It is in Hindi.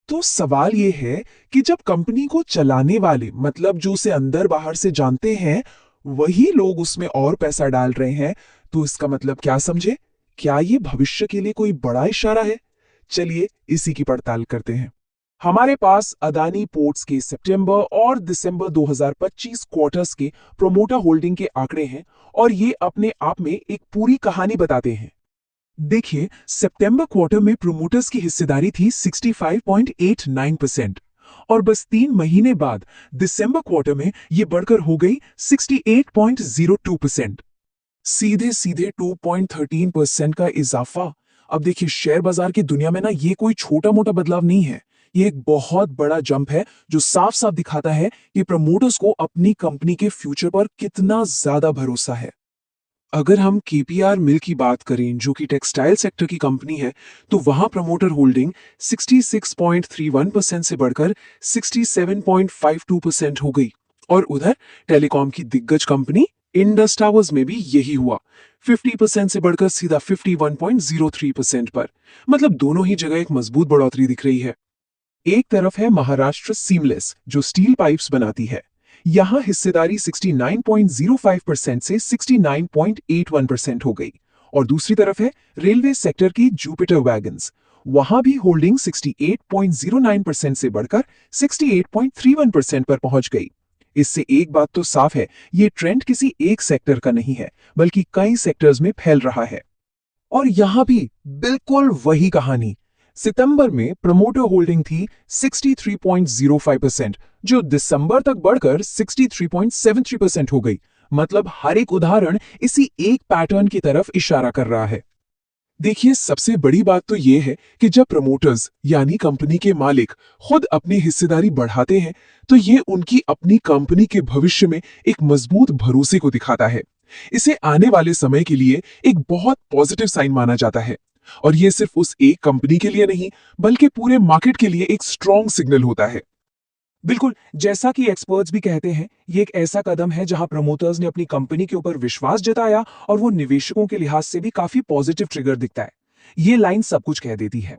तो सवाल ये है कि जब कंपनी को चलाने वाले मतलब जो उसे अंदर बाहर से जानते हैं वही लोग उसमें और पैसा डाल रहे हैं, तो इसका मतलब क्या समझे? क्या ये भविष्य के लिए कोई बड़ा इशारा है? चलिए इसी की पड़ताल करते हैं। हमारे पास अदानी पोर्ट्स के सितंबर और दिसंबर 2025 क्वार्टर्स के प्रोमोटर होल्डिंग के आंकड़े हैं और ये अपने आप में एक पूरी कहानी बताते हैं। देखिए, सितंबर क्वार्टर में प्रोमोटर्स की हिस्सेदारी थी 65.89% और बस 3 महीने बाद दिसंबर क्वार्टर में यह बढ़कर हो गई 68.02%। सीधे सीधे 2.13% का इजाफा। अब देखिए, शेयर बाजार की दुनिया में ना ये कोई छोटा मोटा बदलाव नहीं है, ये एक बहुत बड़ा जंप है जो साफ साफ दिखाता है कि प्रमोटर्स को अपनी कंपनी के फ्यूचर पर कितना ज्यादा भरोसा है। अगर हम केपीआर मिल की बात करें जो कि टेक्सटाइल सेक्टर की कंपनी है, तो वहां प्रमोटर होल्डिंग 66.31% से बढ़कर 67.52% हो गई। और उधर टेलीकॉम की दिग्गज कंपनी इंडस टावर्स में भी यही हुआ, 50% से बढ़कर सीधा 51.03% पर। मतलब दोनों ही जगह एक मजबूत बढ़ोतरी दिख रही है। एक तरफ है महाराष्ट्र सीमलेस जो स्टील पाइप्स बनाती है, यहां हिस्सेदारी 69.05% से 69.81% हो गई। और दूसरी तरफ है रेलवे सेक्टर की जुपिटर वैगन्स, वहां भी होल्डिंग 68.09% से बढ़कर 68.31% पर पहुंच गई। इससे एक बात तो साफ है, ये ट्रेंड किसी एक सेक्टर का नहीं है बल्कि कई सेक्टर्स में फैल रहा है। और यहां भी बिल्कुल वही कहानी। सितंबर में प्रमोटर होल्डिंग थी 63.05% जो दिसंबर तक बढ़कर 63.73% हो गई। मतलब हर एक उदाहरण इसी एक पैटर्न की तरफ इशारा कर रहा है। देखिए, सबसे बड़ी बात तो यह है कि जब प्रमोटर्स यानी कंपनी के मालिक खुद अपनी हिस्सेदारी बढ़ाते हैं तो यह उनकी अपनी कंपनी के भविष्य में एक मजबूत भरोसे को दिखाता है। इसे आने वाले समय के लिए एक बहुत पॉजिटिव साइन माना जाता है। और यह सिर्फ उस एक कंपनी के लिए नहीं बल्कि पूरे मार्केट के लिए एक स्ट्रॉन्ग सिग्नल होता है। बिल्कुल, जैसा कि एक्सपर्ट्स भी कहते हैं, ये एक ऐसा कदम है जहां प्रमोटर्स ने अपनी कंपनी के ऊपर विश्वास जताया और वो निवेशकों के लिहाज से भी काफी पॉजिटिव ट्रिगर दिखता है। ये लाइन सब कुछ कह देती है।